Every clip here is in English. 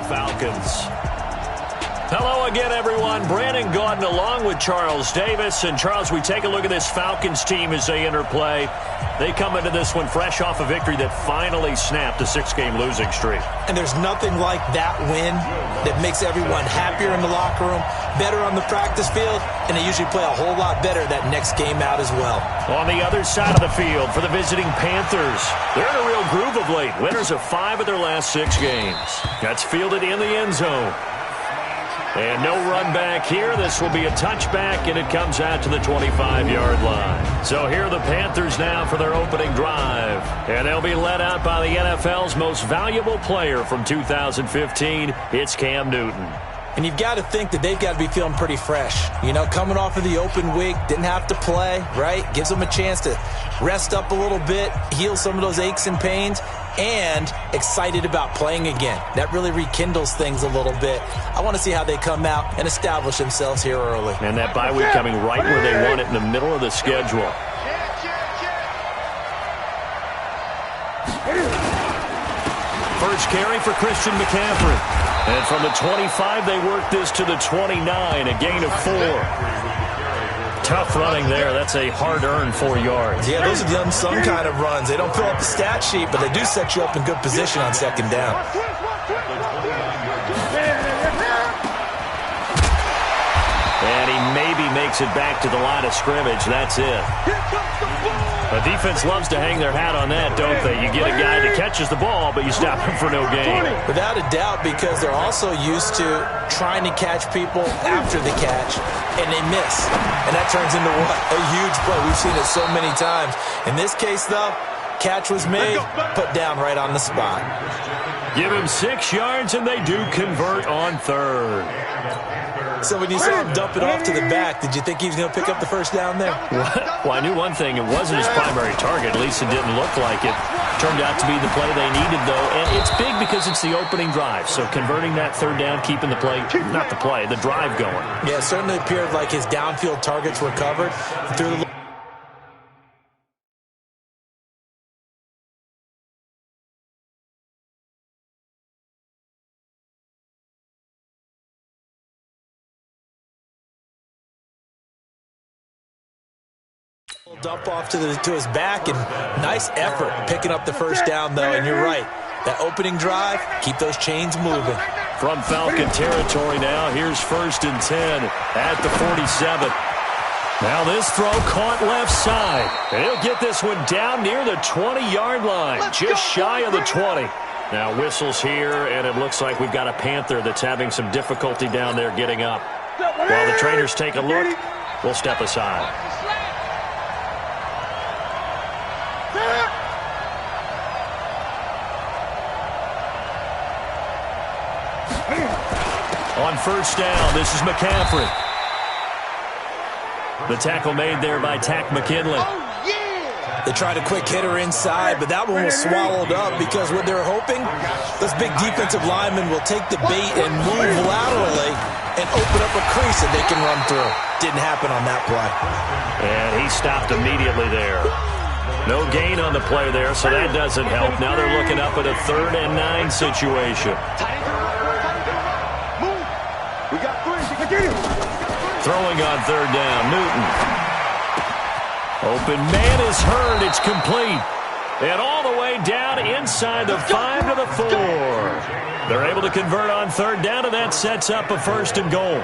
Falcons. Hello again, everyone. Brandon Gaudin along with Charles Davis. And, Charles, we take a look at this Falcons team as they enter play. They come into this one fresh off a victory that finally snapped a 6-game losing streak. And there's nothing like that win that makes everyone happier in the locker room, better on the practice field, and they usually play a whole lot better that next game out as well. On the other side of the field for the visiting Panthers, they're in a real groove of late. Winners of 5 of their last 6 games. That's fielded in the end zone. And no run back here. This will be a touchback, and it comes out to the 25-yard line. So here are the Panthers now for their opening drive. And they'll be led out by the NFL's most valuable player from 2015. It's Cam Newton. And you've got to think that they've got to be feeling pretty fresh. You know, coming off of the open week, didn't have to play, right? Gives them a chance to rest up a little bit, heal some of those aches and pains, and excited about playing again. That really rekindles things a little bit. I want to see how they come out and establish themselves here early. And that bye week coming right where they want it, in the middle of the schedule. First carry for Christian McCaffrey. And from the 25, they work this to the 29, a gain of 4. Tough running there. That's a hard-earned 4 yards. Yeah, those are the unsung kind of runs. They don't fill up the stat sheet, but they do set you up in good position on second down. And he maybe makes it back to the line of scrimmage. That's it. The defense loves to hang their hat on that, don't they? You get a guy that catches the ball, but you stop him for no gain. Without a doubt, because they're also used to trying to catch people after the catch, and they miss. And that turns into what? A huge play. We've seen it so many times. In this case, though, catch was made, put down right on the spot. Give him 6 yards, and they do convert on third. So when you saw him dump it off to the back, did you think he was going to pick up the first down there? Well, I knew one thing. It wasn't his primary target. At least it didn't look like it. Turned out to be the play they needed, though. And it's big because it's the opening drive. So converting that third down, keeping the play, not the play, the drive going. Yeah, it certainly appeared like his downfield targets were covered. Through the dump off to his back, and nice effort picking up the first down, though. And you're right, that opening drive, keep those chains moving. From Falcon territory now, here's 1st and 10 at the 47. Now this throw caught left side, and he'll get this one down near the 20-yard line, just shy of the 20. Now whistles here, and it looks like we've got a Panther that's having some difficulty down there getting up. While the trainers take a look, we'll step aside. On first down, this is McCaffrey. The tackle made there by Tack McKinley. They tried a quick hitter inside, but that one was swallowed up because what they're hoping, those big defensive linemen will take the bait and move laterally and open up a crease that they can run through. Didn't happen on that play. And he stopped immediately there. No gain on the play there, so that doesn't help. Now they're looking up at a 3rd and 9 situation. Throwing on 3rd down, Newton. Open man is heard. It's complete. And all the way down inside the 5 to the 4. They're able to convert on 3rd down, and that sets up a 1st and goal.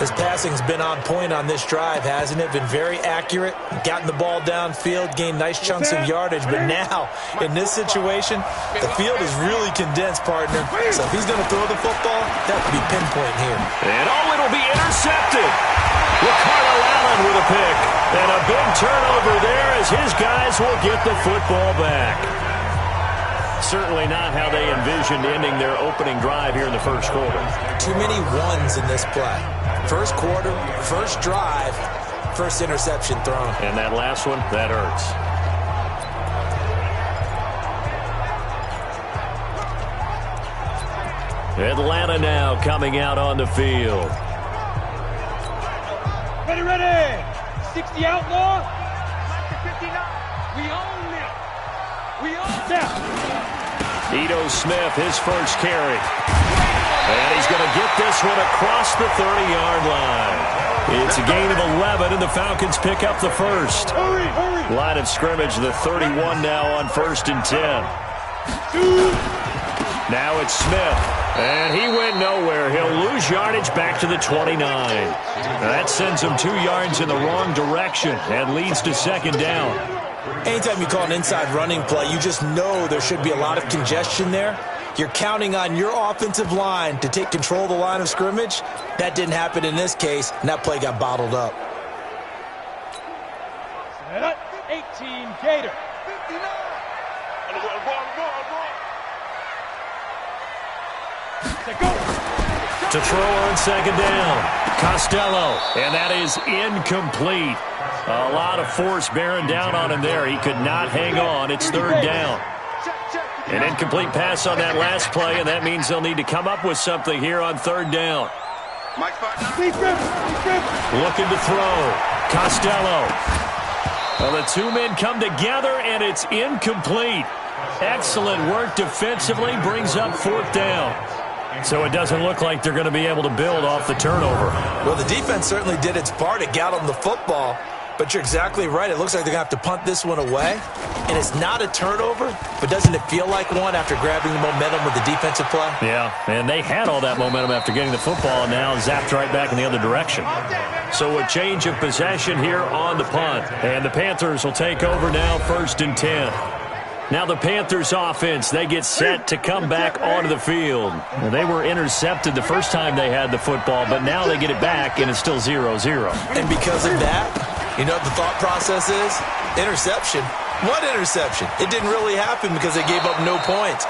His passing's been on point on this drive, hasn't it? Been very accurate, gotten the ball downfield, gained nice chunks of yardage. But now, in this situation, the field is really condensed, partner. So if he's going to throw the football, that would be pinpoint here. And it'll be intercepted. Ricardo Allen with a pick. And a big turnover there as his guys will get the football back. Certainly not how they envisioned ending their opening drive here in the first quarter. Too many ones in this play. First quarter, first drive, first interception thrown. And that last one, that hurts. Atlanta now coming out on the field. Ready. 60 outlaw. 59. We own it. We own it. Ito Smith, his first carry. get this one across the 30-yard line. It's a gain of 11, and the Falcons pick up the first. Line of scrimmage, the 31 now on 1st and 10. Now it's Smith, and he went nowhere. He'll lose yardage back to the 29. That sends him 2 yards in the wrong direction and leads to 2nd down. Anytime you call an inside running play, you just know there should be a lot of congestion there. You're counting on your offensive line to take control of the line of scrimmage. That didn't happen in this case, and that play got bottled up. 18 Gator. 59. To throw on 2nd down, Costello, and that is incomplete. A lot of force bearing down on him there. He could not hang on. It's 3rd down. An incomplete pass on that last play, and that means they'll need to come up with something here on 3rd down. Looking to throw. Costello. Well, the 2 men come together, and it's incomplete. Excellent work defensively, brings up 4th down. So it doesn't look like they're going to be able to build off the turnover. Well, the defense certainly did its part to get them the football, but you're exactly right. It looks like they're going to have to punt this one away, and it's not a turnover, but doesn't it feel like one after grabbing the momentum with the defensive play? Yeah, and they had all that momentum after getting the football, and now zapped right back in the other direction. So a change of possession here on the punt, and the Panthers will take over now 1st and 10. Now the Panthers offense, they get set to come back onto the field. Well, they were intercepted the first time they had the football, but now they get it back, and it's still 0-0. And because of that, you know what the thought process is? Interception. What interception? It didn't really happen because they gave up no points.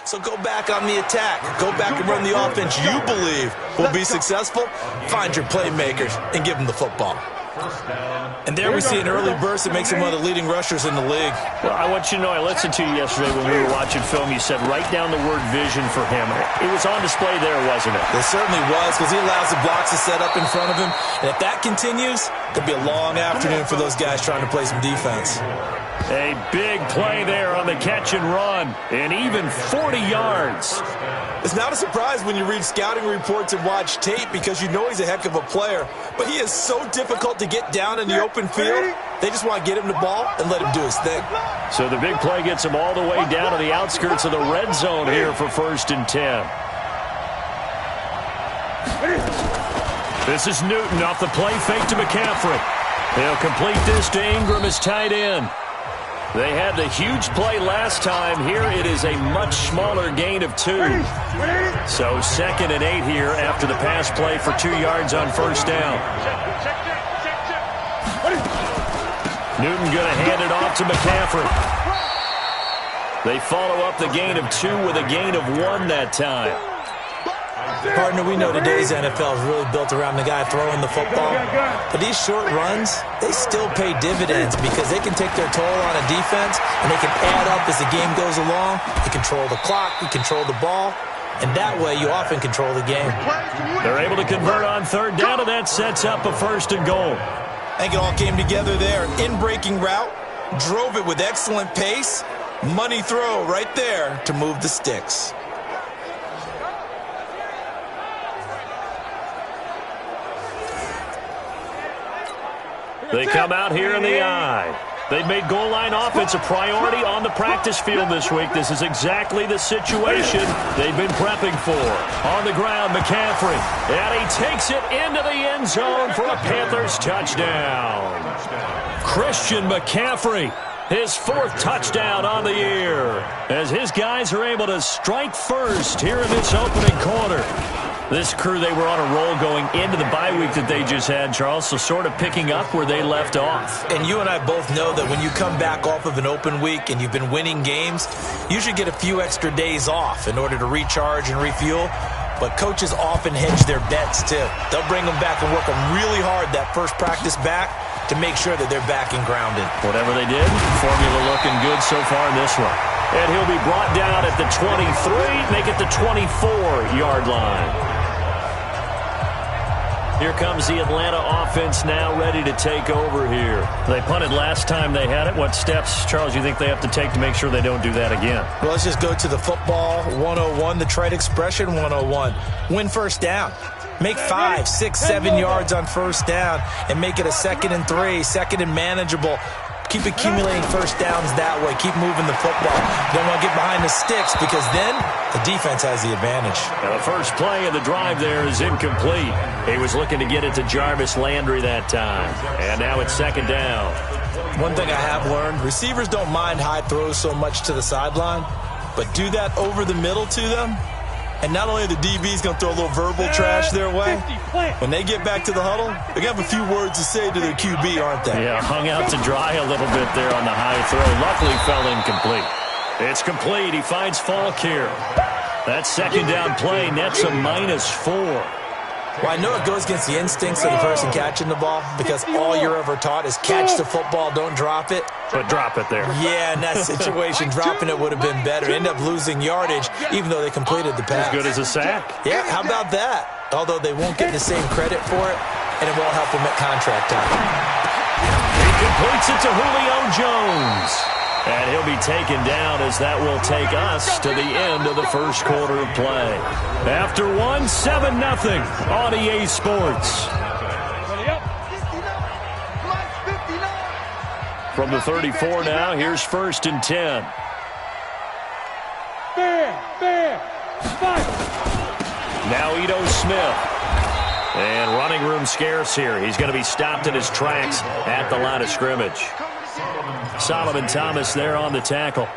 So go back on the attack. Go back and run the offense you believe will be successful. Find your playmakers and give them the football. And there we see an early burst that makes him one of the leading rushers in the league. Well, I want you to know, I listened to you yesterday when we were watching film. You said write down the word vision for him. It was on display there, wasn't it? It certainly was, because he allows the blocks to set up in front of him. And if that continues, it'll be a long afternoon for those guys trying to play some defense. A big play there on the catch and run, and even 40 yards. It's not a surprise when you read scouting reports and watch tape, because you know he's a heck of a player. But he is so difficult to get down in the open field. They just want to get him the ball and let him do his thing. So the big play gets him all the way down to the outskirts of the red zone here for 1st and 10. This is Newton off the play fake to McCaffrey. He'll complete this to Ingram as tight end. They had the huge play last time. Here it is a much smaller gain of 2. So 2nd and 8 here after the pass play for 2 yards on 1st down. Newton going to hand it off to McCaffrey. They follow up the gain of 2 with a gain of 1 that time. Partner, we know today's NFL is really built around the guy throwing the football. But these short runs, they still pay dividends because they can take their toll on a defense, and they can add up as the game goes along. They control the clock, you control the ball, and that way you often control the game. They're able to convert on 3rd down, and that sets up a 1st and goal. I think it all came together there. In-breaking route, drove it with excellent pace. Money throw right there to move the sticks. They come out here in the eye. They've made goal line offense a priority on the practice field this week. This is exactly the situation they've been prepping for. On the ground, McCaffrey. And he takes it into the end zone for a Panthers touchdown. Christian McCaffrey, his 4th touchdown on the year, as his guys are able to strike first here in this opening quarter. This crew, they were on a roll going into the bye week that they just had, Charles, so sort of picking up where they left off. And you and I both know that when you come back off of an open week and you've been winning games, you should get a few extra days off in order to recharge and refuel. but coaches often hedge their bets too. They'll bring them back and work them really hard that first practice back to make sure that they're back and grounded. Whatever they did, formula looking good so far in this one. And he'll be brought down at the 23, make it the 24-yard line. Here comes the Atlanta offense now ready to take over here. They punted last time they had it. What steps, Charles, you think they have to take to make sure they don't do that again? Well, let's just go to the football 101, the trade expression 101. Win first down. Make 5, 6, 7 yards on first down and make it a 2nd and 3, 2nd and manageable. Keep accumulating first downs that way. Keep moving the football. You don't want to get behind the sticks because then the defense has the advantage. Now the first play of the drive there is incomplete. He was looking to get it to Jarvis Landry that time. And now it's 2nd down. One thing I have learned, receivers don't mind high throws so much to the sideline, but do that over the middle to them. And not only are the DBs going to throw a little verbal trash their way, when they get back to the huddle, they're going to have a few words to say to their QB, aren't they? Yeah, hung out to dry a little bit there on the high throw. Luckily fell incomplete. It's complete. He finds Falk here. That 2nd down play nets a -4. Well, I know it goes against the instincts of the person catching the ball because all you're ever taught is catch the football, don't drop it. But drop it there. Yeah, in that situation, dropping it would have been better. End up losing yardage, even though they completed the pass. As good as a sack. Yeah, how about that? Although they won't get the same credit for it, and it won't help them at contract time. He completes it to Julio Jones. And he'll be taken down as that will take us to the end of the first quarter of play. After one, 7-0 on EA Sports. From the 34 now, here's 1st and 10. Now Ito Smith. And running room scarce here. He's going to be stopped in his tracks at the line of scrimmage. Solomon Thomas there on the tackle.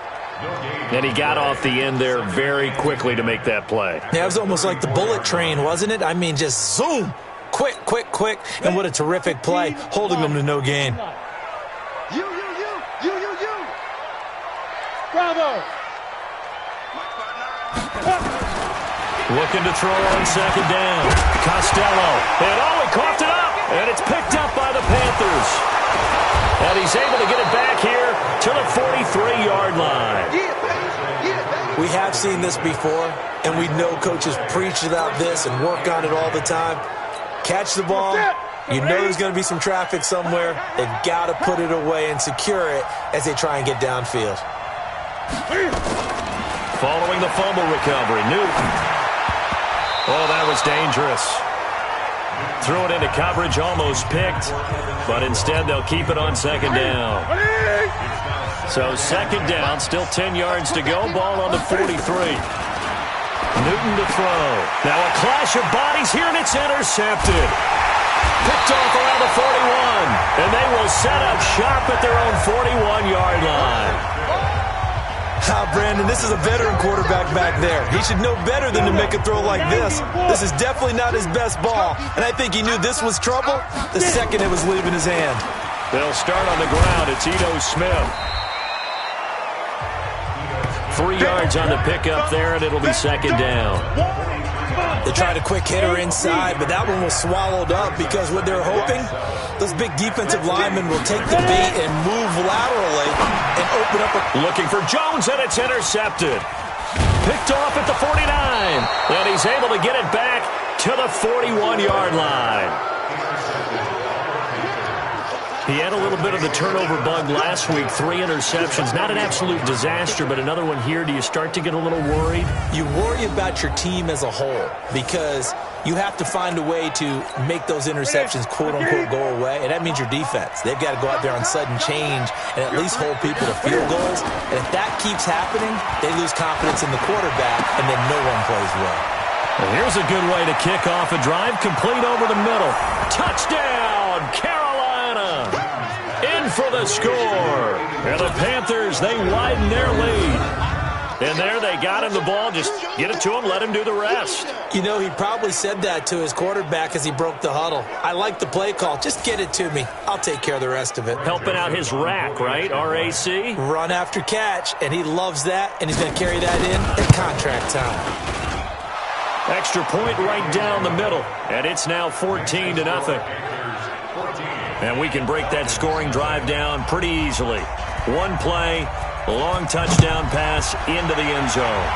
And he got off the end there very quickly to make that play. Yeah, it was almost like the bullet train, wasn't it? I mean, just zoom. Quick, quick, quick. And what a terrific play, holding them to no gain. Bravo. Looking to throw on 2nd down. Costello. And he coughed it up. And it's picked up by the Panthers. And he's able to get it back here to the 43-yard line. We have seen this before, and we know coaches preach about this and work on it all the time. Catch the ball. You know there's going to be some traffic somewhere. They've got to put it away and secure it as they try and get downfield. Following the fumble recovery, Newton. Oh, that was dangerous. Threw it into coverage, almost picked, but instead they'll keep it on 2nd down. So 2nd down, still 10 yards to go, ball on the 43. Newton to throw. Now a clash of bodies here, and it's intercepted. Picked off around the 41, and they will set up shop at their own 41-yard line. Brandon, this is a veteran quarterback back there. He should know better than to make a throw like this. This is definitely not his best ball, and I think he knew this was trouble the second it was leaving his hand. They'll start on the ground. It's Ito Smith. 3 yards on the pickup there, and it'll be 2nd down. They tried a quick hitter inside, but that one was swallowed up because what they're hoping, those big defensive linemen will take the bait and move laterally and open up. Looking for Jones, and it's intercepted. Picked off at the 49, and he's able to get it back to the 41-yard line. He had a little bit of the turnover bug last week, 3 interceptions. Not an absolute disaster, but another one here. Do you start to get a little worried? You worry about your team as a whole because you have to find a way to make those interceptions, quote-unquote, go away, and that means your defense. They've got to go out there on sudden change and at least hold people to field goals. And if that keeps happening, they lose confidence in the quarterback, and then no one plays well. Well, here's a good way to kick off a drive, complete over the middle. Touchdown, Carolina! In for the score. And the Panthers, they widen their lead. And there they got him the ball. Just get it to him, let him do the rest. You know, he probably said that to his quarterback as he broke the huddle. I like the play call. Just get it to me. I'll take care of the rest of it. Helping out his rack, right? RAC? Run after catch, and he loves that, and he's going to carry that in at contract time. Extra point right down the middle, and it's now 14-0. And we can break that scoring drive down pretty easily. One play, a long touchdown pass into the end zone.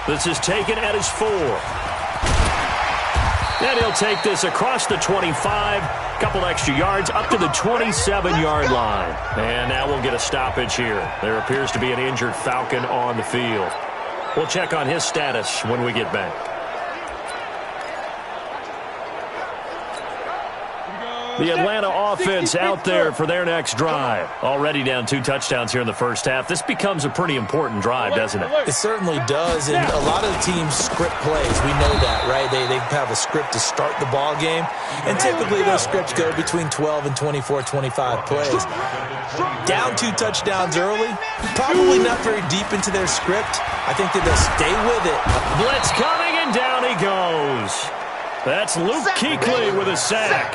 This is taken at his 4. And he'll take this across the 25, couple extra yards, up to the 27-yard line. And now we'll get a stoppage here. There appears to be an injured Falcon on the field. We'll check on his status when we get back. The Atlanta offense out there for their next drive. Already down 2 touchdowns here in the first half. This becomes a pretty important drive, doesn't it? It certainly does, and a lot of the teams script plays. We know that, right? They have a script to start the ball game, and typically those scripts go between 12 and 24, 25 plays. Down 2 touchdowns early, probably not very deep into their script. I think that they'll stay with it. Blitz coming, and down he goes. That's Luke Kuechly with a sack.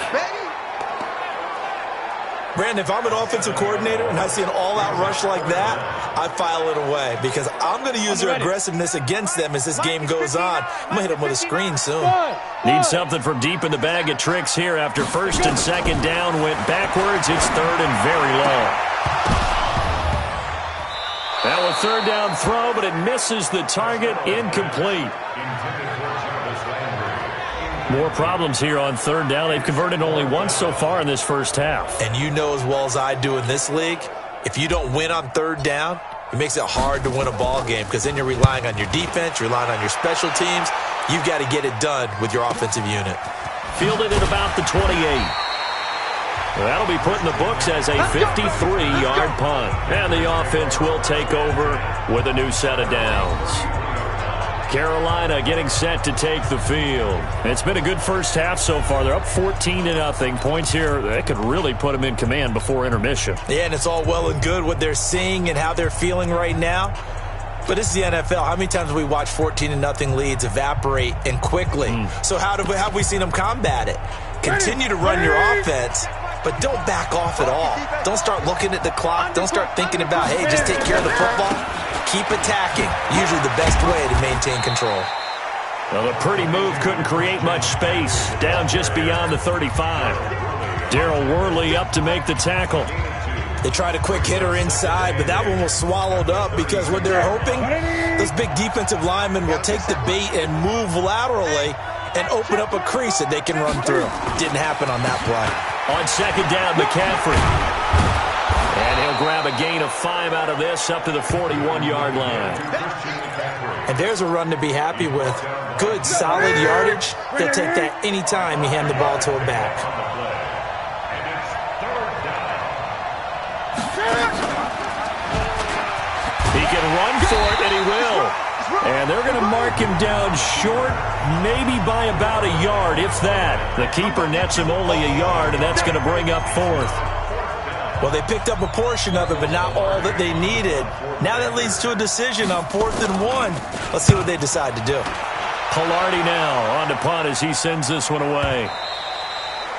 Brandon, if I'm an offensive coordinator and I see an all-out rush like that, I file it away because I'm going to use their aggressiveness against them as this game goes on. I'm going to hit them with a screen soon. Need something from deep in the bag of tricks here after first and second down went backwards. It's third and very low. That was third down throw, but it misses the target, incomplete. More problems here on third down. They've converted only once so far in this first half. And you know as well as I do in this league, if you don't win on third down, it makes it hard to win a ball game because then you're relying on your defense, you're relying on your special teams. You've got to get it done with your offensive unit. Fielded at about the 28. That'll be put in the books as a 53-yard punt. And the offense will take over with a new set of downs. Carolina getting set to take the field. It's been a good first half so far. They're up 14-0. Points here, that could really put them in command before intermission. Yeah, and it's all well and good what they're seeing and how they're feeling right now. But this is the NFL. How many times have we watched 14-0 leads evaporate and quickly? So how have we seen them combat it? Continue to run your offense, but don't back off at all. Don't start looking at the clock. Don't start thinking about, hey, just take care of the football. Keep attacking. Usually the best way to maintain control. Well, a pretty move couldn't create much space. Down just beyond the 35. Darrell Worley up to make the tackle. They tried a quick hitter inside, but that one was swallowed up because what they're hoping, those big defensive linemen will take the bait and move laterally and open up a crease that they can run through. Didn't happen on that play. On second down, McCaffrey. And he'll grab a gain of 5 out of this up to the 41-yard line. And there's a run to be happy with. Good, solid yardage. They'll take that any time you hand the ball to a back. He can run for it, and he will. And they're going to mark him down short, maybe by about a yard, if that. The keeper nets him only a yard, and that's going to bring up fourth. Well, they picked up a portion of it, but not all that they needed. Now that leads to a decision on 4th and 1. Let's see what they decide to do. Pilardi now on to punt as he sends this one away.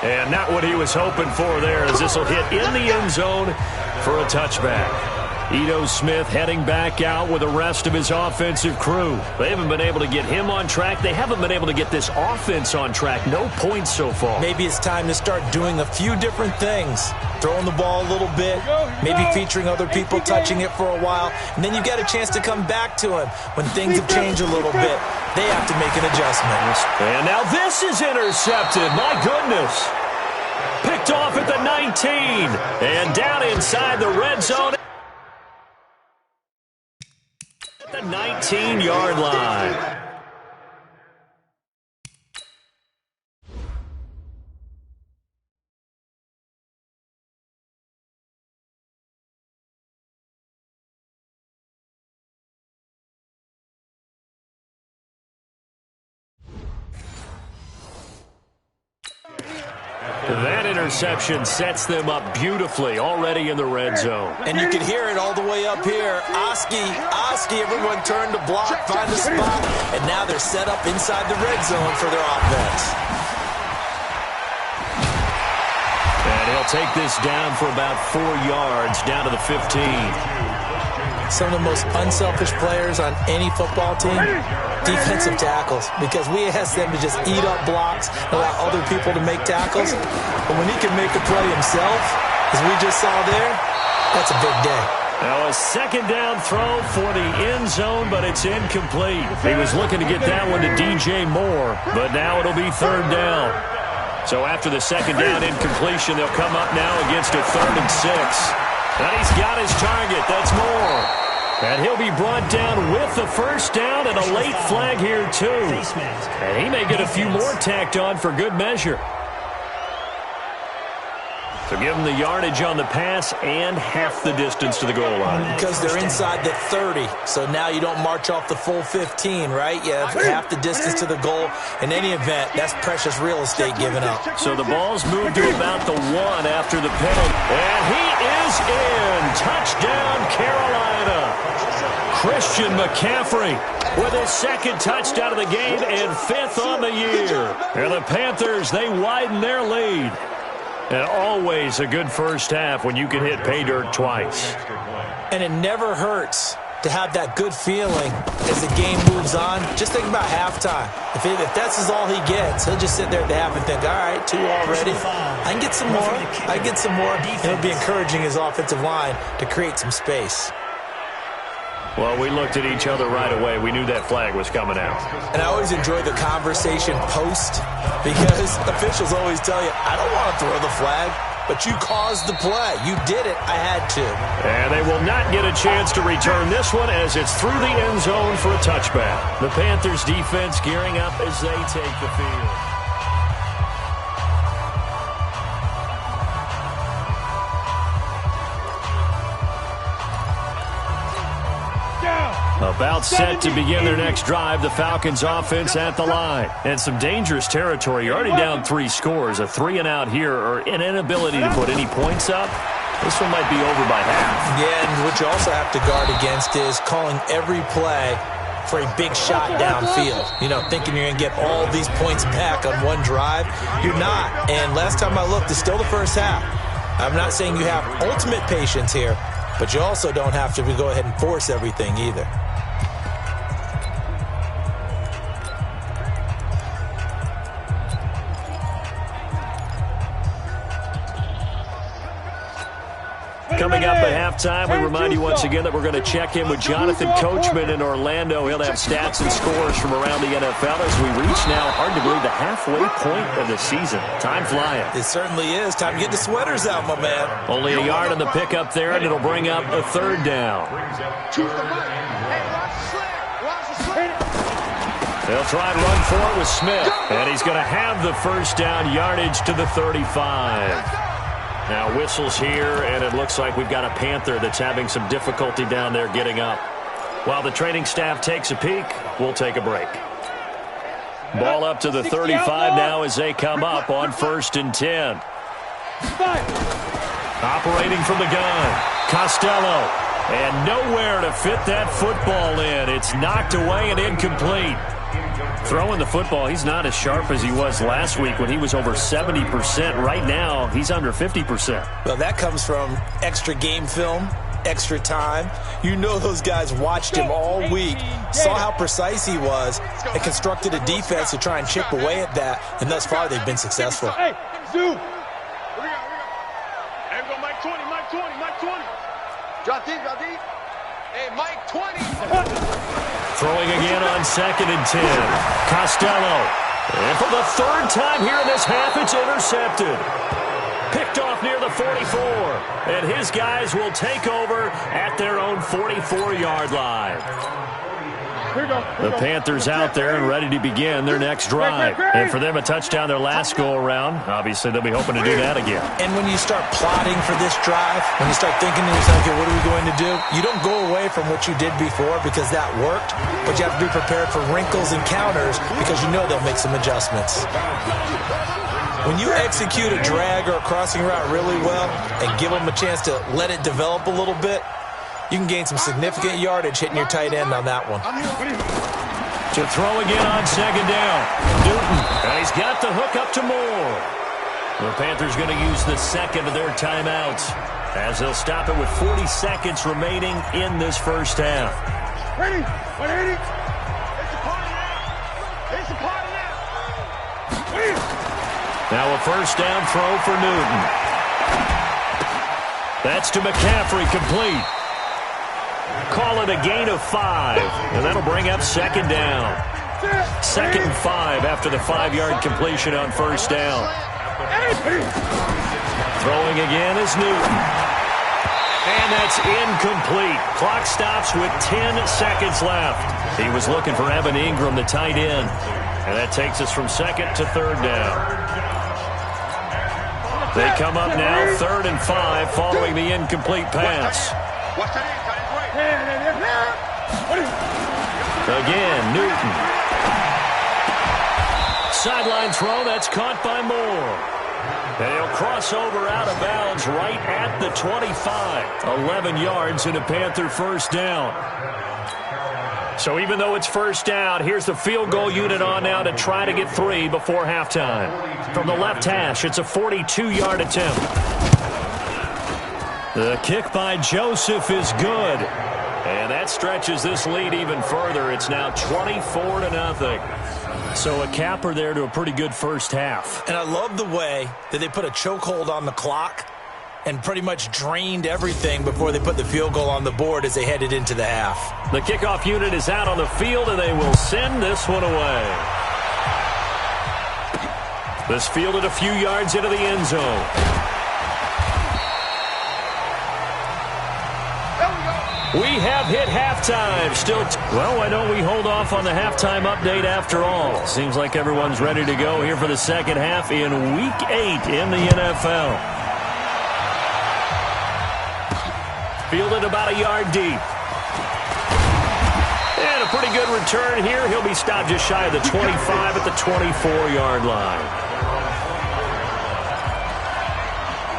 And not what he was hoping for there, as this will hit in the end zone for a touchback. Ito Smith heading back out with the rest of his offensive crew. They haven't been able to get him on track. They haven't been able to get this offense on track. No points so far. Maybe it's time to start doing a few different things. Throwing the ball a little bit, maybe featuring other people touching it for a while, and then you get a chance to come back to him when things have changed a little bit. They have to make an adjustment. And now this is intercepted. My goodness. Picked off at the 19. And down inside the red zone. The 19-yard line. That interception sets them up beautifully already in the red zone. And you can hear it all the way up here. Oski, everyone turned to block, find a spot, and now they're set up inside the red zone for their offense. And he'll take this down for about 4 yards, down to the 15. some of the most unselfish players on any football team? Defensive tackles, because we ask them to just eat up blocks and allow other people to make tackles. But when he can make a play himself, as we just saw there, that's a big day. Now a second down throw for the end zone, but it's incomplete. He was looking to get that one to DJ Moore, but now it'll be third down. So after the second down incompletion, they'll come up now against a 3rd and 6. And he's got his target. That's Moore. And he'll be brought down with the first down and a late flag here, too. And he may get a few more tacked on for good measure. So give them the yardage on the pass and half the distance to the goal line. Because they're inside the 30, so now you don't march off the full 15, right? You have half the distance to the goal. In any event, that's precious real estate given up. So the ball's moved to about the 1 after the penalty. And he is in. Touchdown, Carolina. Christian McCaffrey with his 2nd touchdown of the game and 5th on the year. And the Panthers, they widen their lead. And always a good first half when you can hit pay dirt twice. And it never hurts to have that good feeling as the game moves on. Just think about halftime. If that's all he gets, he'll just sit there at the half and think, all right, 2 already. I can get some more. I can get some more. And it'll be encouraging his offensive line to create some space. Well, we looked at each other right away. We knew that flag was coming out. And I always enjoy the conversation post because officials always tell you, I don't want to throw the flag, but you caused the play. You did it. I had to. And they will not get a chance to return this one as it's through the end zone for a touchback. The Panthers defense gearing up as they take the field. About set to begin their next drive, the Falcons offense at the line. And some dangerous territory. You're already down 3 scores. A 3-and-out here or an inability to put any points up. This one might be over by half. Yeah, and what you also have to guard against is calling every play for a big shot downfield. You know, thinking you're going to get all these points back on one drive. You're not. And last time I looked, it's still the first half. I'm not saying you have ultimate patience here, but you also don't have to go ahead and force everything either. Coming up at halftime, we remind you once again that we're going to check in with Jonathan Coachman in Orlando. He'll have stats and scores from around the NFL as we reach now, hard to believe, the halfway point of the season. Time flying. It certainly is. Time to get the sweaters out, my man. Only a yard on the pickup there, and it'll bring up a 3rd down. They'll try and run for it with Smith, and he's going to have the first down, yardage to the 35. Now whistles here, and it looks like we've got a Panther that's having some difficulty down there getting up. While the training staff takes a peek, we'll take a break. Ball up to the 35 now as they come up on 1st and 10. Operating from the gun, Costello. And nowhere to fit that football in. It's knocked away and incomplete. Throwing the football, he's not as sharp as he was last week when he was over 70%. Right now, he's under 50%. Well, that comes from extra game film, extra time. You know those guys watched him all week, saw how precise he was, and constructed a defense to try and chip away at that. And thus far, they've been successful. Hey, Zoo. Hey, we go Mike 20, Mike 20, Mike 20. Drop deep, drop deep. Hey, Mike 20. Throwing again on 2nd and 10. Costello. And for the 3rd time here in this half, it's intercepted. Picked off near the 44. And his guys will take over at their own 44-yard line. The Panthers out there and ready to begin their next drive. And for them, a touchdown their last go-around. Obviously, they'll be hoping to do that again. And when you start plotting for this drive, when you start thinking to yourself, okay, what are we going to do? You don't go away from what you did before because that worked, but you have to be prepared for wrinkles and counters because you know they'll make some adjustments. When you execute a drag or a crossing route really well and give them a chance to let it develop a little bit, you can gain some significant yardage hitting your tight end on that one. To throw again on 2nd down. Newton, and he's got the hook up to Moore. The Panthers going to use the second of their timeouts as they'll stop it with 40 seconds remaining in this first half. Ready? 180. It's a party now. It's a party now. Now a first down throw for Newton. That's to McCaffrey, complete. Call it a gain of 5, and that'll bring up second down. 2nd and 5 after the 5-yard completion on first down. Throwing again is Newton. And that's incomplete. Clock stops with 10 seconds left. He was looking for Evan Ingram, the tight end. And that takes us from 2nd to 3rd down. They come up now 3rd and 5 following the incomplete pass. Again, Newton. Sideline throw, that's caught by Moore. And he'll cross over out of bounds right at the 25. 11 yards and a Panther first down. So even though it's first down, here's the field goal unit on now to try to get 3 before halftime. From the left hash, it's a 42-yard attempt. The kick by Joseph is good. And that stretches this lead even further. It's now 24-0. So a capper there to a pretty good first half. And I love the way that they put a chokehold on the clock and pretty much drained everything before they put the field goal on the board as they headed into the half. The kickoff unit is out on the field, and they will send this one away. This fielded a few yards into the end zone. We have hit halftime. Well, why don't we hold off on the halftime update after all? Seems like everyone's ready to go here for the second half in Week 8 in the NFL. Fielded about a yard deep. And a pretty good return here. He'll be stopped just shy of the 25 at the 24-yard line.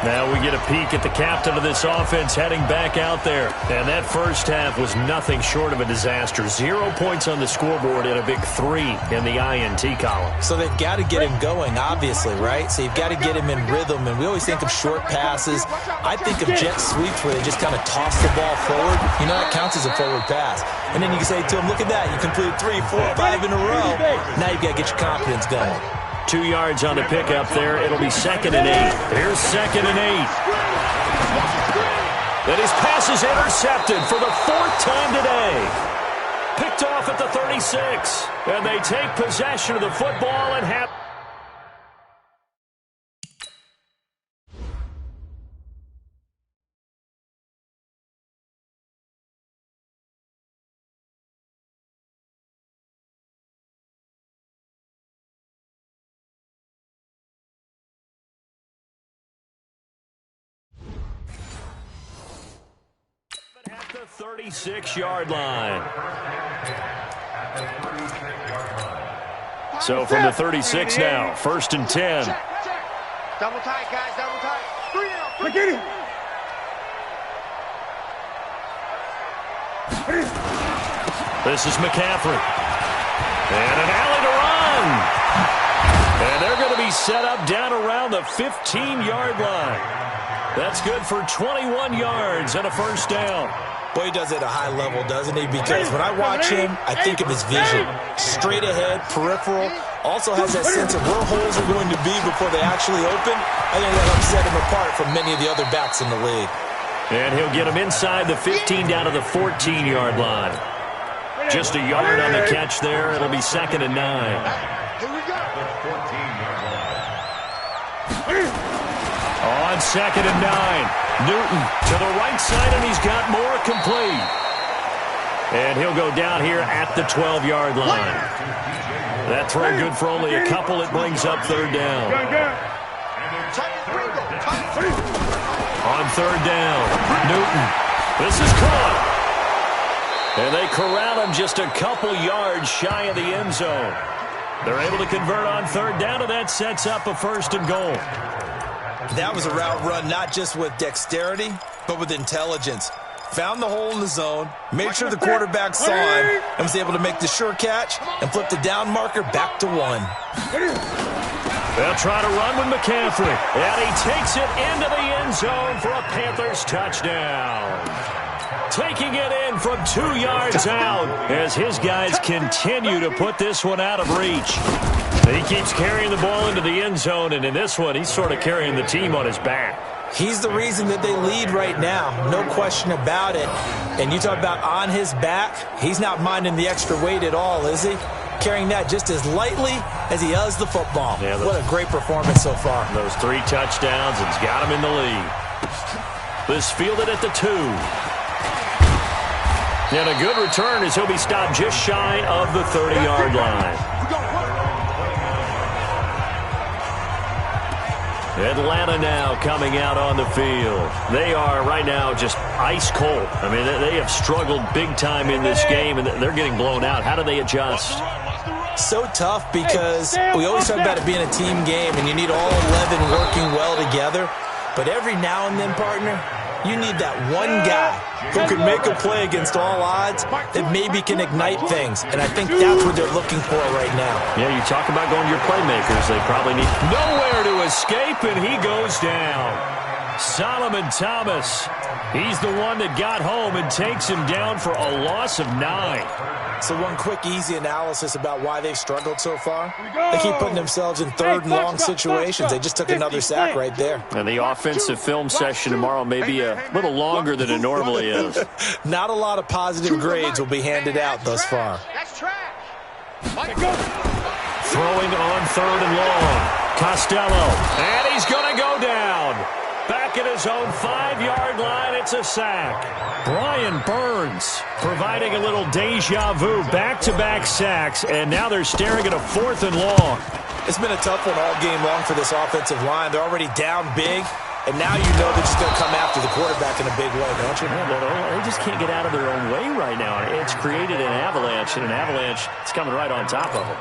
Now we get a peek at the captain of this offense heading back out there. And that first half was nothing short of a disaster. 0 points on the scoreboard and a big 3 in the INT column. So they've got to get him going, obviously, right? So you've got to get him in rhythm. And we always think of short passes. I think of jet sweeps where they just kind of toss the ball forward. You know, that counts as a forward pass. And then you can say to him, look at that. You completed 3, 4, 5 in a row. Now you've got to get your confidence going. 2 yards on the pickup there. It'll be 2nd and 8. Here's 2nd and 8. And his pass is intercepted for the 4th time today. Picked off at the 36. And they take possession of the football and have... at the 36-yard line. So from the 36 now, 1st and 10. Double tight, guys, double tight. 3 out. Look at him. This is McCaffrey. And an alley to run. And they're going to be set up down around the 15-yard line. That's good for 21 yards and a first down. Boy, he does it at a high level, doesn't he? Because when I watch him, I think of his vision. Straight ahead, peripheral. Also has that sense of where holes are going to be before they actually open. I think that'll set him apart from many of the other backs in the league. And he'll get him inside the 15 down to the 14-yard line. Just a yard on the catch there. It'll be 2nd and 9. Here we go. On 2nd and 9, Newton to the right side, and he's got more complete. And he'll go down here at the 12-yard line. That throw good for only a couple. It brings up 3rd down. On 3rd down, Newton. This is caught. And they corral him just a couple yards shy of the end zone. They're able to convert on 3rd down, and that sets up a 1st and goal. That was a route run not just with dexterity, but with intelligence. Found the hole in the zone, made sure the quarterback saw him, and was able to make the sure catch and flip the down marker back to 1. They'll try to run with McCaffrey. And he takes it into the end zone for a Panthers touchdown. Taking it in from 2 yards out as his guys continue to put this one out of reach. He keeps carrying the ball into the end zone, and in this one, he's sort of carrying the team on his back. He's the reason that they lead right now, no question about it. And you talk about on his back, he's not minding the extra weight at all, is he? Carrying that just as lightly as he does the football. Yeah, what a great performance so far. Those 3 touchdowns, and he's got him in the lead. This fielded at the 2. And a good return as he'll be stopped just shy of the 30-yard line. Atlanta now coming out on the field. They are right now just ice cold. I mean, they have struggled big time in this game, and they're getting blown out. How do they adjust? So tough because we always talk about it being a team game, and you need all 11 working well together. But every now and then, partner, you need that one guy who can make a play against all odds that maybe can ignite things. And I think that's what they're looking for right now. Yeah, you talk about going to your playmakers. They probably need nowhere to escape, and he goes down. Solomon Thomas, he's the one that got home and takes him down for a loss of 9. So one quick, easy analysis about why they've struggled so far. They keep putting themselves in third and long situations. They just took another sack right there. And the offensive film session tomorrow may be a little longer than it normally is. Not a lot of positive grades will be handed out thus far. Throwing on 3rd and long. Costello. And he's going to go down. Back at his own 5-yard line, it's a sack. Brian Burns providing a little deja vu, back-to-back sacks, and now they're staring at a 4th and long. It's been a tough one all game long for this offensive line. They're already down big, and now you know they're just going to come after the quarterback in a big way, don't you? Yeah, they just can't get out of their own way right now. It's created an avalanche, and an avalanche is coming right on top of them.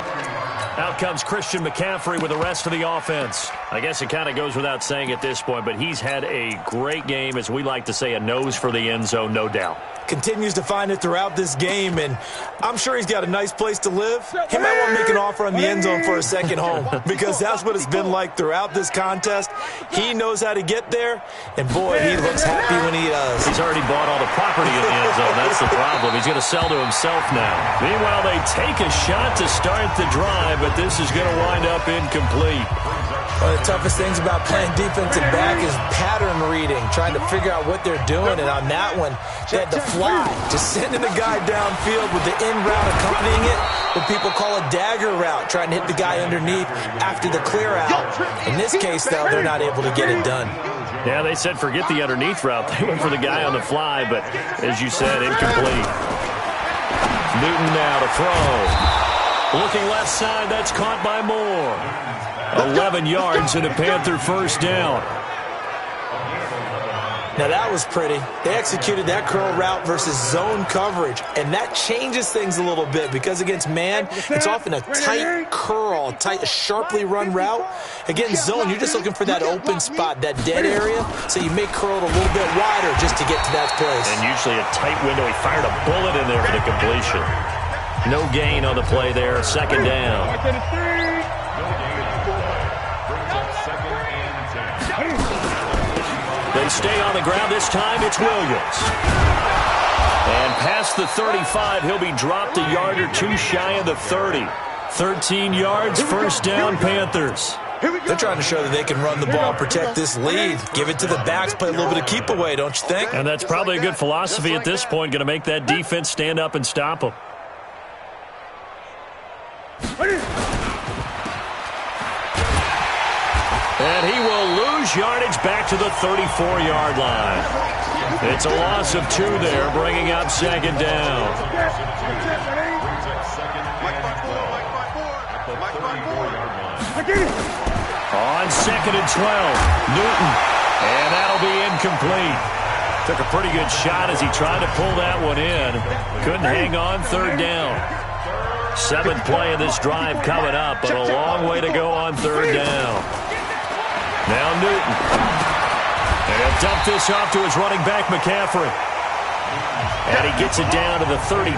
Out comes Christian McCaffrey with the rest of the offense. I guess it kind of goes without saying at this point, but he's had a great game, as we like to say, a nose for the end zone, no doubt. Continues to find it throughout this game, and I'm sure he's got a nice place to live. He might want to make an offer on the end zone for a second home, because that's what it's been like throughout this contest. He knows how to get there, and boy, he looks happy when he does. He's already bought all the property in the end zone. That's the problem. He's going to sell to himself now. Meanwhile, they take a shot to start the drive, but this is going to wind up incomplete. One of the toughest things about playing defensive back is pattern reading, trying to figure out what they're doing. And on that one, they had to fly, just sending the guy downfield with the in route accompanying it, what people call a dagger route, trying to hit the guy underneath after the clear out. In this case, though, they're not able to get it done. Yeah, they said forget the underneath route. They went for the guy on the fly, but as you said, incomplete. Newton now to throw. Looking left side, that's caught by Moore. 11 yards and a Panther first down. Now that was pretty. They executed that curl route versus zone coverage, and that changes things a little bit because against man, it's often a tight curl, tight, sharply run route. Against zone, you're just looking for that open spot, that dead area, so you may curl it a little bit wider just to get to that place. And usually a tight window. He fired a bullet in there for the completion. No gain on the play there, second down. They stay on the ground. This time it's Williams. And past the 35, he'll be dropped a yard or two shy of the 30. 13 yards, first down, Panthers. They're trying to show that they can run the ball, protect this lead, give it to the backs, play a little bit of keep away, don't you think? And that's probably a good philosophy at this point, going to make that defense stand up and stop them. And he will lose yardage back to the 34-yard line. It's a loss of 2 there, bringing up second down. On second and 12, Newton. And that'll be incomplete. Took a pretty good shot as he tried to pull that one in. Couldn't hang on, third down. 7th play of this drive coming up, but a long way to go on third down. Now Newton. And he'll dump this off to his running back, McCaffrey. And he gets it down to the 32.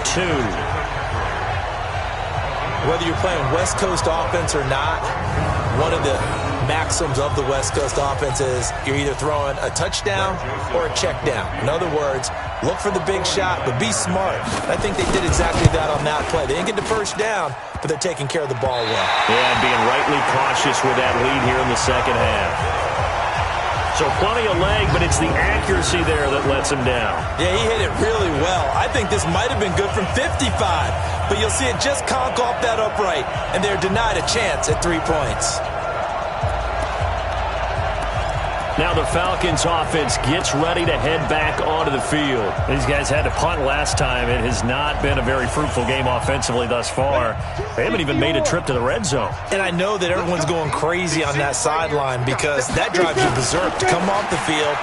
Whether you're playing West Coast offense or not, one of the maxims of the West Coast offense is you're either throwing a touchdown or a check down. In other words, look for the big shot, but be smart. I think they did exactly that on that play. They didn't get the first down, but they're taking care of the ball well. Yeah, being rightly cautious with that lead here in the second half. So plenty of leg, but it's the accuracy there that lets him down. Yeah, he hit it really well. I think this might have been good from 55, but you'll see it just conk off that upright, and they're denied a chance at 3 points. Now the Falcons offense gets ready to head back onto the field. These guys had to punt last time. It has not been a very fruitful game offensively thus far. They haven't even made a trip to the red zone. And I know that everyone's going crazy on that sideline because that drives you berserk to come off the field,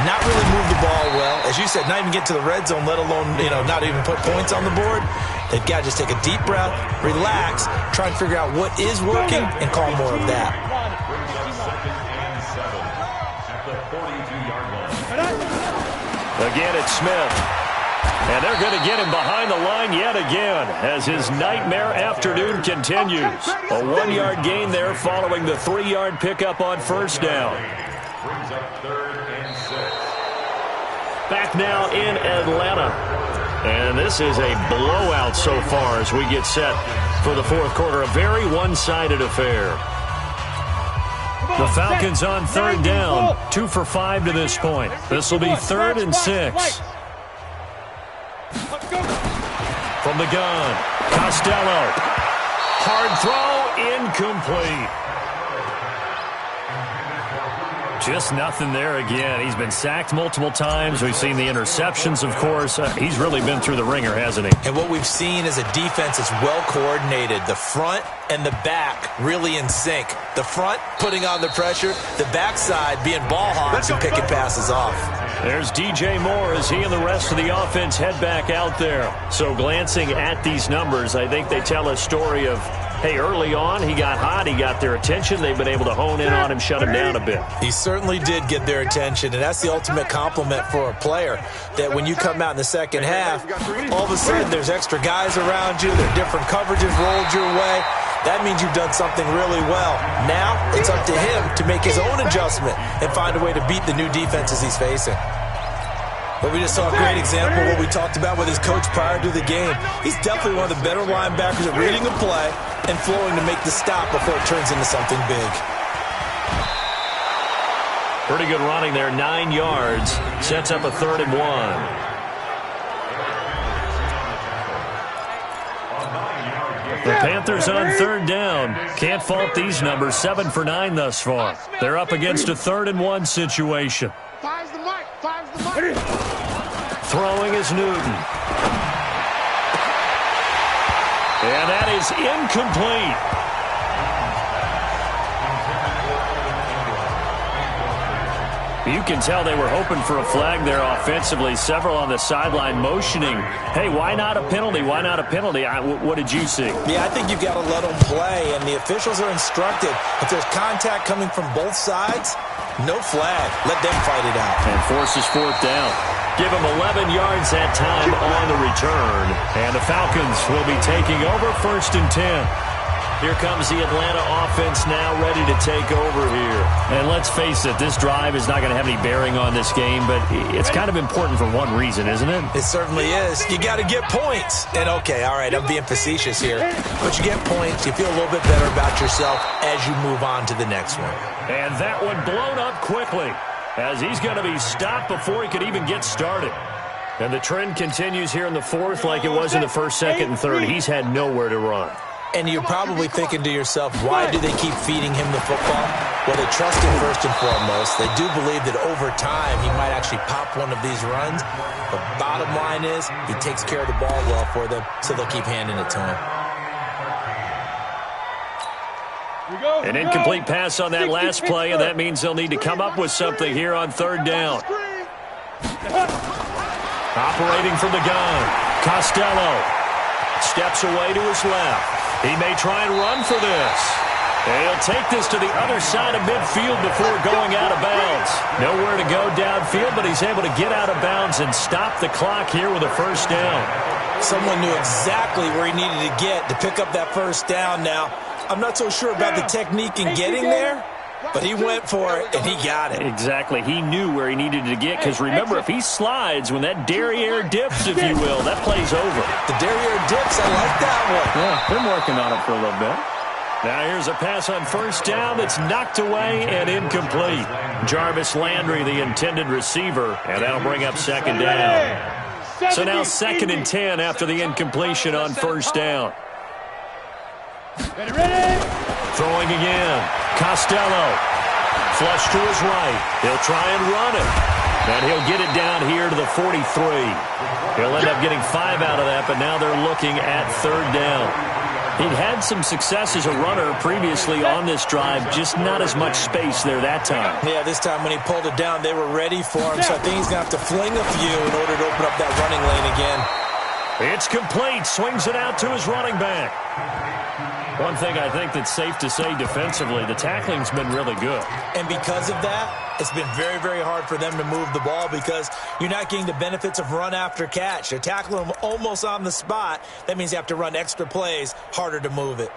not really move the ball well. As you said, not even get to the red zone, let alone, not even put points on the board. They've got to just take a deep breath, relax, try and figure out what is working, and call more of that. Again, it's Smith. And they're going to get him behind the line yet again as his nightmare afternoon continues. A 1-yard gain there following the 3-yard pickup on first down. Back now in Atlanta. And this is a blowout so far as we get set for the fourth quarter. A very one-sided affair. The Falcons on third down, 2 for 5 to this point. This will be 3rd and 6. From the gun, Costello. Hard throw, incomplete. Just nothing there again. He's been sacked multiple times. We've seen the interceptions, of course. He's really been through the ringer, hasn't he? And what we've seen is a defense that's well coordinated. The front and the back really in sync. The front putting on the pressure, the backside being ball hogs and picking passes off. There's DJ Moore as he and the rest of the offense head back out there. So glancing at these numbers, I think they tell a story of, hey, early on, he got hot, he got their attention. They've been able to hone in on him, shut him down a bit. He certainly did get their attention, and that's the ultimate compliment for a player, that when you come out in the second half, all of a sudden there's extra guys around you, there are different coverages rolled your way. That means you've done something really well. Now it's up to him to make his own adjustment and find a way to beat the new defenses he's facing. But we just saw a great example of what we talked about with his coach prior to the game. He's definitely one of the better linebackers at reading a play and flowing to make the stop before it turns into something big. Pretty good running there, 9 yards. Sets up a 3rd and 1. The Panthers on third down. Can't fault these numbers. 7 for 9 thus far. They're up against a 3rd and 1 situation. Throwing is Newton. And that is incomplete. You can tell they were hoping for a flag there offensively. Several on the sideline motioning, hey, why not a penalty? Why not a penalty? What did you see? Yeah, I think you've got to let them play, and the officials are instructed. If there's contact coming from both sides, no flag. Let them fight it out. And forces 4th down. Give them 11 yards that time on the return. And the Falcons will be taking over 1st and 10. Here comes the Atlanta offense now ready to take over here. And let's face it, this drive is not going to have any bearing on this game, but it's kind of important for one reason, isn't it? It certainly is. You got to get points. And okay, all right, I'm being facetious here. But you get points, you feel a little bit better about yourself as you move on to the next one. And that one blown up quickly as he's going to be stopped before he could even get started. And the trend continues here in the 4th like it was in the 1st, 2nd, and 3rd. He's had nowhere to run. And you're probably thinking to yourself, why do they keep feeding him the football? Well, they trust him first and foremost. They do believe that over time he might actually pop one of these runs. But bottom line is he takes care of the ball well for them, so they'll keep handing it to him. An incomplete pass on that last play, and that means they'll need to come up with something here on 3rd down. Operating from the gun, Costello steps away to his left. He may try and run for this. He'll take this to the other side of midfield before going out of bounds. Nowhere to go downfield, but he's able to get out of bounds and stop the clock here with a 1st down. Someone knew exactly where he needed to get to pick up that 1st down now. I'm not so sure about the technique in getting there, but he went for it, and he got it. Exactly. He knew where he needed to get, because remember, if he slides, when that derriere dips, if you will, that play's over. The derriere dips, I like that one. Yeah, been working on it for a little bit. Now here's a pass on first down that's knocked away and incomplete. Jarvis Landry, the intended receiver, and that'll bring up second down. So now 2nd and 10 after the incompletion on first down. Throwing again. Costello. Flush to his right. He'll try and run it. And he'll get it down here to the 43. He'll end up getting 5 out of that, but now they're looking at 3rd down. He'd had some success as a runner previously on this drive, just not as much space there that time. Yeah, this time when he pulled it down, they were ready for him, so I think he's going to have to fling a few in order to open up that running lane again. It's complete. Swings it out to his running back. One thing I think that's safe to say defensively, the tackling's been really good. And because of that, it's been very, very hard for them to move the ball because you're not getting the benefits of run after catch. They're tackling them almost on the spot. That means you have to run extra plays, harder to move it.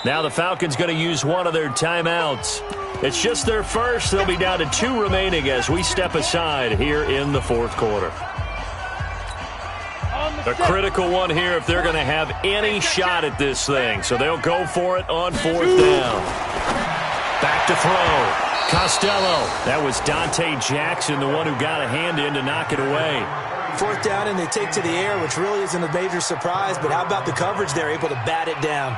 Now the Falcons going to use one of their timeouts. It's just their first. They'll be down to 2 remaining as we step aside here in the 4th quarter. A critical one here if they're going to have any shot at this thing. So they'll go for it on 4th down. Back to throw. Costello. That was Dante Jackson, the one who got a hand in to knock it away. 4th down and they take to the air, which really isn't a major surprise. But how about the coverage? They're able to bat it down.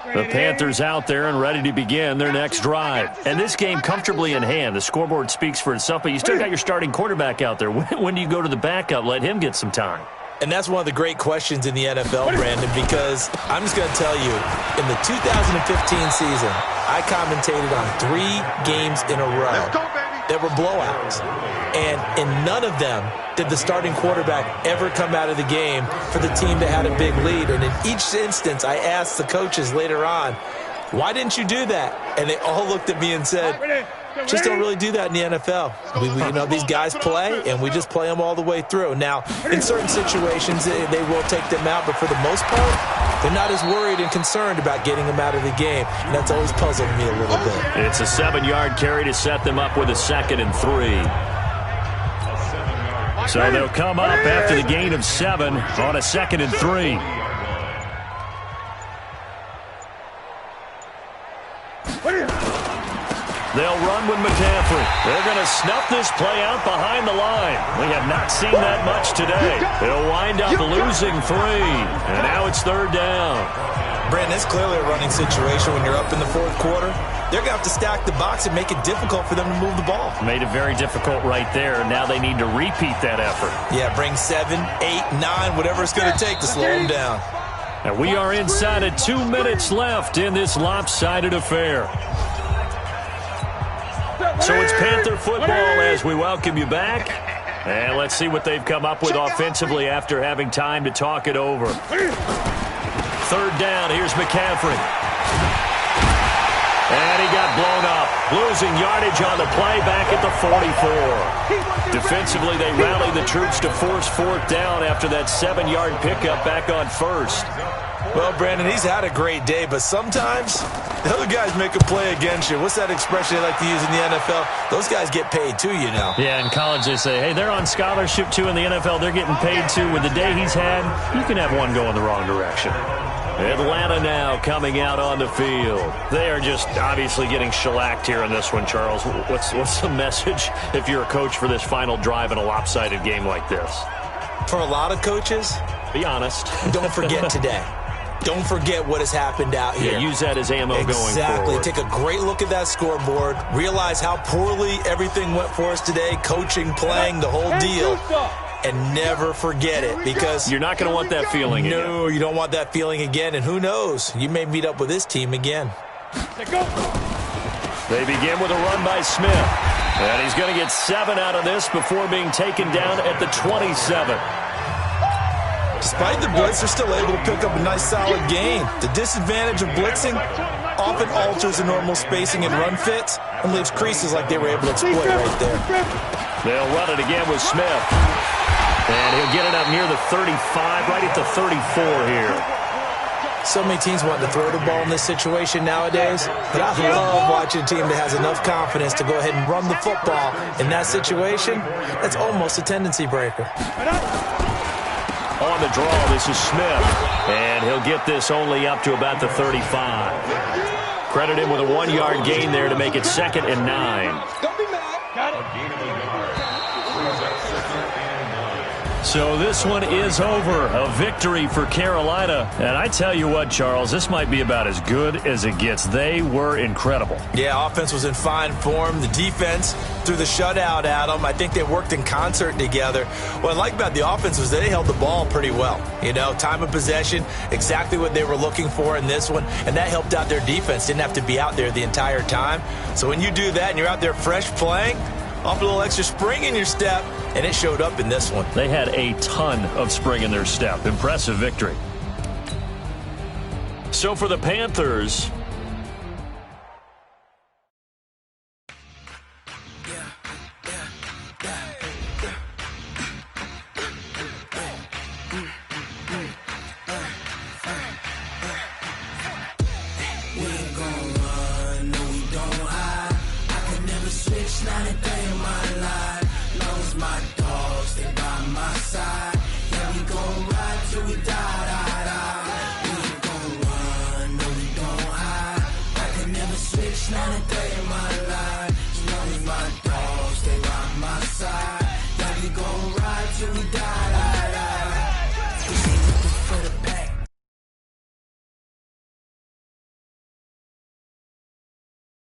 The Panthers out there and ready to begin their next drive. And this game comfortably in hand. The scoreboard speaks for itself, but you still got your starting quarterback out there. When do you go to the backup? Let him get some time. And that's one of the great questions in the NFL, Brandon, because I'm just going to tell you, in the 2015 season, I commentated on 3 games in a row that were blowouts. And in none of them did the starting quarterback ever come out of the game for the team that had a big lead. And in each instance, I asked the coaches later on, why didn't you do that? And they all looked at me and said, just don't really do that in the NFL. These guys play, and we just play them all the way through. Now, in certain situations, they will take them out, but for the most part, they're not as worried and concerned about getting them out of the game. And that's always puzzled me a little bit. It's a 7-yard carry to set them up with a 2nd and 3. So they'll come up after the gain of 7 on a 2nd and 3. They'll run with McCaffrey. They're going to snuff this play out behind the line. We have not seen that much today. They'll wind up losing 3. And now it's 3rd down. Brandon, it's clearly a running situation when you're up in the 4th quarter. They're going to have to stack the box and make it difficult for them to move the ball. Made it very difficult right there. Now they need to repeat that effort. Yeah, bring 7, 8, 9, whatever it's going to take to slow them down. And we are inside of 2 minutes left in this lopsided affair. So it's Panther football as we welcome you back. And let's see what they've come up with offensively after having time to talk it over. 3rd down, here's McCaffrey. And he got blown up. Losing yardage on the play back at the 44. Defensively, they rallied the troops to force 4th down after that 7-yard pickup back on 1st. Well, Brandon, he's had a great day, but sometimes the other guys make a play against you. What's that expression they like to use in the NFL? Those guys get paid too, you know. Yeah, in college they say, hey, they're on scholarship too. In the NFL, they're getting paid too. With the day he's had, you can have one go in the wrong direction. Atlanta now coming out on the field. They are just obviously getting shellacked here in this one, Charles. What's the message if you're a coach for this final drive in a lopsided game like this? For a lot of coaches, be honest. Don't forget today. Don't forget what has happened out here. Yeah, use that as ammo going forward. Exactly. Take a great look at that scoreboard. Realize how poorly everything went for us today. Coaching, playing, the whole deal. And never forget it, because you're not going to want that feeling again. No, you don't want that feeling again. And who knows? You may meet up with this team again. They begin with a run by Smith. And he's going to get 7 out of this before being taken down at the 27. Despite the blitz, they're still able to pick up a nice solid gain. The disadvantage of blitzing often alters the normal spacing and run fits and leaves creases like they were able to exploit right there. They'll run it again with Smith. And he'll get it up near the 35, right at the 34 here. So many teams want to throw the ball in this situation nowadays, but I love watching a team that has enough confidence to go ahead and run the football. In that situation, that's almost a tendency breaker. On the draw, this is Smith, and he'll get this only up to about the 35. Credit him with a 1-yard gain there to make it 2nd and 9. Don't be mad. Got it. So this one is over. A victory for Carolina. And I tell you what, Charles, this might be about as good as it gets. They were incredible. Yeah, offense was in fine form. The defense threw the shutout at them. I think they worked in concert together. What I like about the offense was they held the ball pretty well. You know, time of possession, exactly what they were looking for in this one. And that helped out their defense. Didn't have to be out there the entire time. So when you do that and you're out there fresh playing, off a little extra spring in your step, and it showed up in this one. They had a ton of spring in their step. Impressive victory. So for the Panthers,